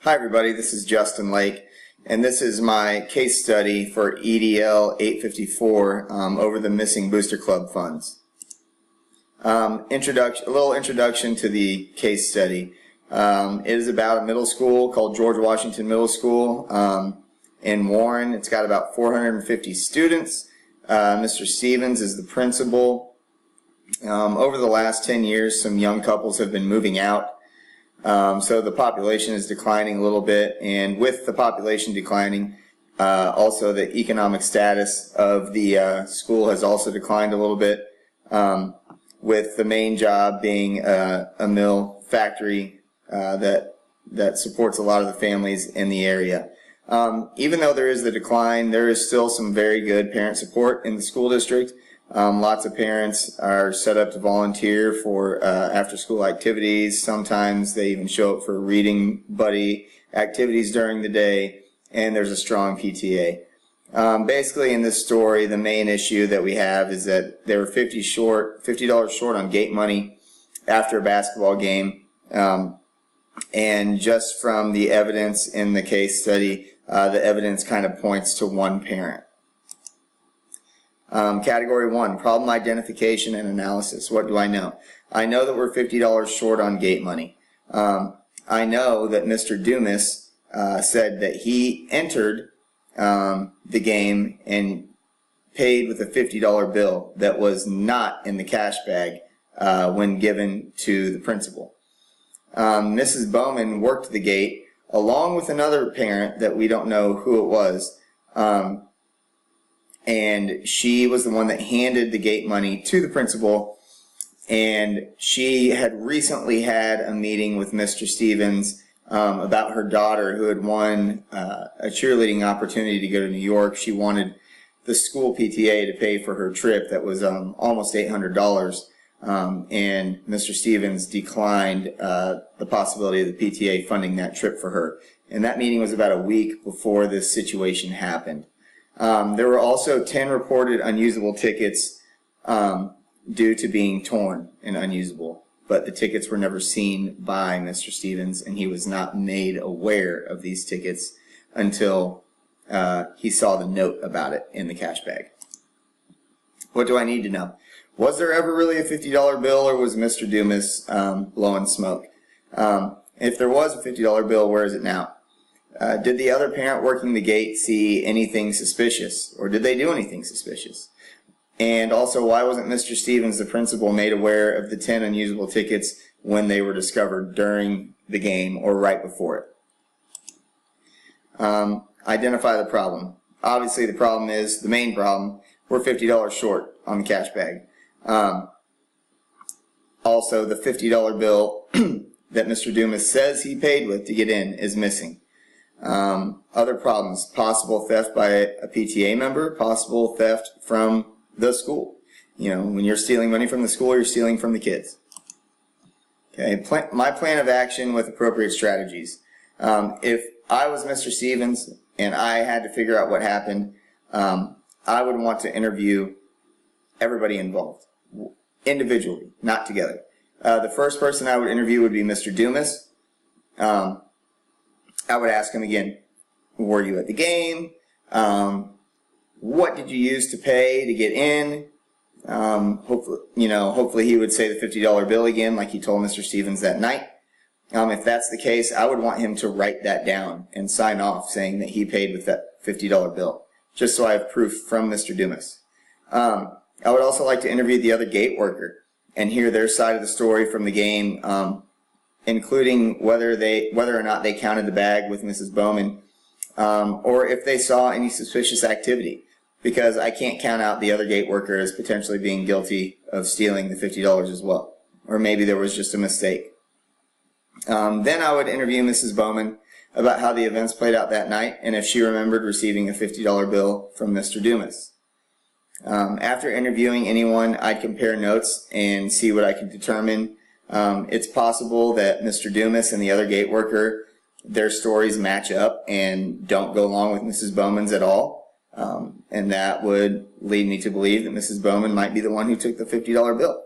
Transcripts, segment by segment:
Hi everybody, this is Justin Lake, and this is my case study for EDL 854 over the missing Booster Club funds. A little introduction to the case study. It is about a middle school called George Washington Middle School in Warren. It's got about 450 students. Mr. Stevens is the principal. Over the last 10 years, some young couples have been moving out. So the population is declining a little bit, and with the population declining, also the economic status of the school has also declined a little bit, with the main job being a mill factory that supports a lot of the families in the area. Even though there is the decline, there is still some very good parent support in the school district. Lots of parents are set up to volunteer for after-school activities. Sometimes they even show up for reading buddy activities during the day, and there's a strong PTA. Basically, in this story, the main issue that we have is that they were $50 short on gate money after a basketball game, and just from the evidence in the case study, the evidence kind of points to one parent. Category 1, problem identification and analysis. What do I know? I know that we're $50 short on gate money. I know that Mr. Dumas said that he entered the game and paid with a $50 bill that was not in the cash bag when given to the principal. Mrs. Bowman worked the gate along with another parent that we don't know who it was. And she was the one that handed the gate money to the principal, and she had recently had a meeting with Mr. Stevens about her daughter who had won a cheerleading opportunity to go to New York. She wanted the school PTA to pay for her trip that was almost $800, and Mr. Stevens declined the possibility of the PTA funding that trip for her. And that meeting was about a week before this situation happened. There were also 10 reported unusable tickets due to being torn and unusable, but the tickets were never seen by Mr. Stevens, and he was not made aware of these tickets until he saw the note about it in the cash bag. What do I need to know? Was there ever really a $50 bill, or was Mr. Dumas blowing smoke? If there was a $50 bill, where is it now? Did the other parent working the gate see anything suspicious, or did they do anything suspicious? And also, why wasn't Mr. Stevens, the principal, made aware of the 10 unusable tickets when they were discovered during the game or right before it? Identify the problem. Obviously, the problem is, the main problem, we're $50 short on the cash bag. Also, the $50 bill that Mr. Dumas says he paid with to get in is missing. Other problems, possible theft by a PTA member, possible theft from the school. You know, when you're stealing money from the school, you're stealing from the kids. Okay, my plan of action with appropriate strategies. If I was Mr. Stevens and I had to figure out what happened, I would want to interview everybody involved, individually, not together. The first person I would interview would be Mr. Dumas. I would ask him again, were you at the game? What did you use to pay to get in? Hopefully he would say the $50 bill again, like he told Mr. Stevens that night. If that's the case, I would want him to write that down and sign off saying that he paid with that $50 bill, just so I have proof from Mr. Dumas. I would also like to interview the other gate worker and hear their side of the story from the game, including whether or not they counted the bag with Mrs. Bowman, or if they saw any suspicious activity, because I can't count out the other gate worker as potentially being guilty of stealing the $50 as well, or maybe there was just a mistake. Then I would interview Mrs. Bowman about how the events played out that night, and if she remembered receiving a $50 bill from Mr. Dumas. After interviewing anyone, I'd compare notes and see what I could determine. It's possible that Mr. Dumas and the other gate worker, their stories match up and don't go along with Mrs. Bowman's at all. And that would lead me to believe that Mrs. Bowman might be the one who took the $50 bill.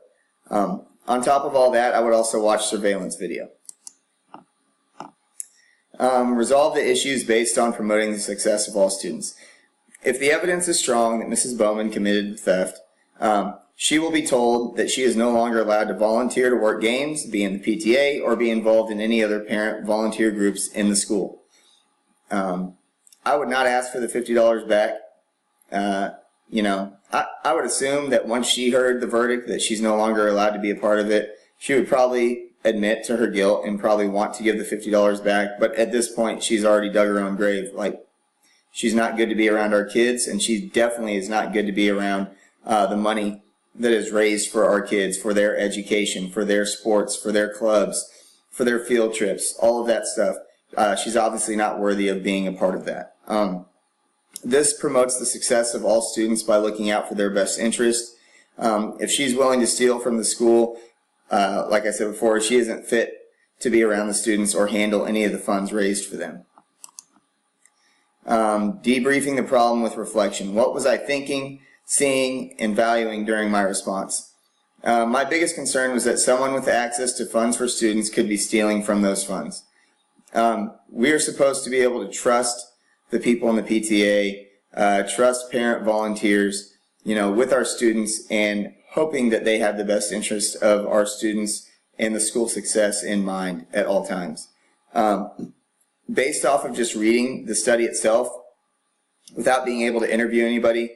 On top of all that, I would also watch surveillance video. Resolve the issues based on promoting the success of all students. If the evidence is strong that Mrs. Bowman committed theft, she will be told that she is no longer allowed to volunteer to work games, be in the PTA, or be involved in any other parent volunteer groups in the school. I would not ask for the $50 back. I would assume that once she heard the verdict that she's no longer allowed to be a part of it, she would probably admit to her guilt and probably want to give the $50 back. But at this point, she's already dug her own grave. Like, she's not good to be around our kids, and she definitely is not good to be around the money that is raised for our kids, for their education, for their sports, for their clubs, for their field trips, all of that stuff. She's obviously not worthy of being a part of that. This promotes the success of all students by looking out for their best interest. If she's willing to steal from the school, like I said before, she isn't fit to be around the students or handle any of the funds raised for them. Debriefing the problem with reflection. What was I thinking, seeing, and valuing during my response? My biggest concern was that someone with access to funds for students could be stealing from those funds. We are supposed to be able to trust the people in the PTA, trust parent volunteers, with our students, and hoping that they have the best interest of our students and the school success in mind at all times. Based off of just reading the study itself, without being able to interview anybody,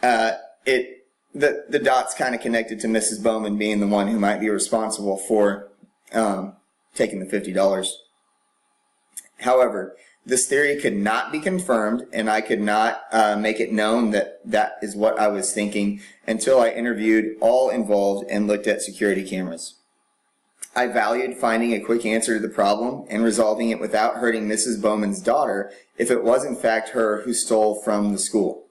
the dots kind of connected to Mrs. Bowman being the one who might be responsible for taking the $50. However, this theory could not be confirmed, and I could not make it known that that is what I was thinking until I interviewed all involved and looked at security cameras. I valued finding a quick answer to the problem and resolving it without hurting Mrs. Bowman's daughter if it was in fact her who stole from the school.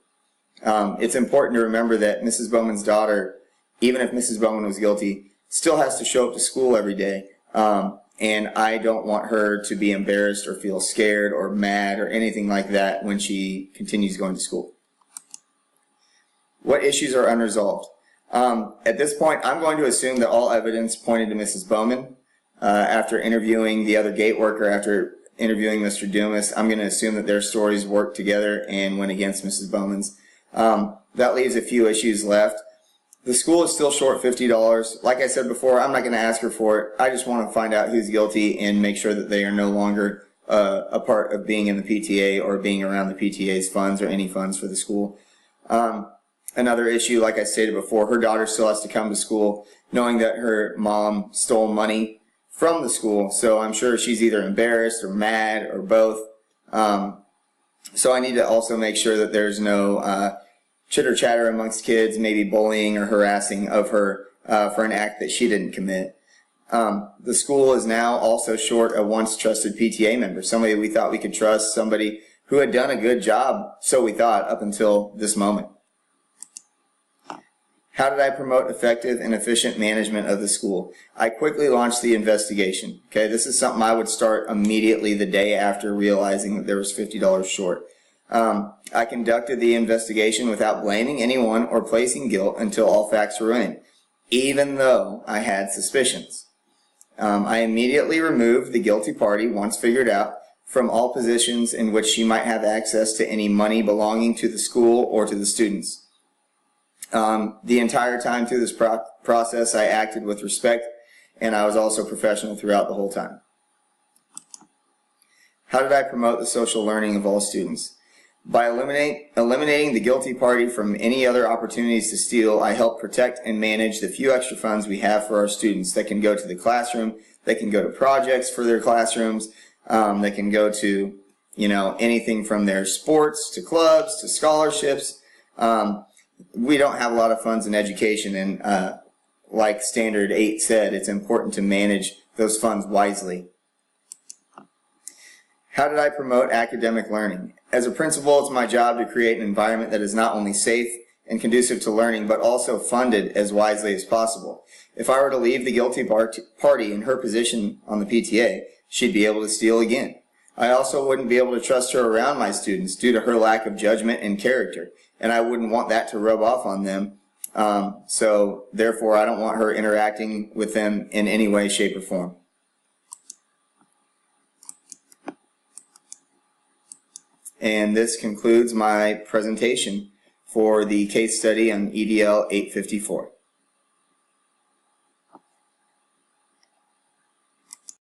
It's important to remember that Mrs. Bowman's daughter, even if Mrs. Bowman was guilty, still has to show up to school every day. And I don't want her to be embarrassed or feel scared or mad or anything like that when she continues going to school. What issues are unresolved? At this point, I'm going to assume that all evidence pointed to Mrs. Bowman. After interviewing the other gate worker, after interviewing Mr. Dumas, I'm going to assume that their stories worked together and went against Mrs. Bowman's. That leaves a few issues left. The school is still short $50. Like I said before, I'm not going to ask her for it. I just want to find out who's guilty and make sure that they are no longer a part of being in the PTA or being around the PTA's funds or any funds for the school. Another issue, like I stated before, her daughter still has to come to school knowing that her mom stole money from the school. So I'm sure she's either embarrassed or mad or both. So I need to also make sure that there's no chitter chatter amongst kids, maybe bullying or harassing of her for an act that she didn't commit. The school is now also short a once trusted PTA member, somebody we thought we could trust, somebody who had done a good job, so we thought, up until this moment. How did I promote effective and efficient management of the school? I quickly launched the investigation. Okay, this is something I would start immediately the day after realizing that there was $50 short. I conducted the investigation without blaming anyone or placing guilt until all facts were in, even though I had suspicions. I immediately removed the guilty party, once figured out, from all positions in which she might have access to any money belonging to the school or to the students. The entire time through this process, I acted with respect, and I was also professional throughout the whole time. How did I promote the social learning of all students? By eliminating the guilty party from any other opportunities to steal, I help protect and manage the few extra funds we have for our students that can go to the classroom, that can go to projects for their classrooms, that can go to, anything from their sports to clubs to scholarships. We don't have a lot of funds in education, and like Standard 8 said, it's important to manage those funds wisely. How did I promote academic learning? As a principal, it's my job to create an environment that is not only safe and conducive to learning, but also funded as wisely as possible. If I were to leave the guilty party in her position on the PTA, she'd be able to steal again. I also wouldn't be able to trust her around my students due to her lack of judgment and character, and I wouldn't want that to rub off on them. So therefore, I don't want her interacting with them in any way, shape, or form. And this concludes my presentation for the case study on EDL 854.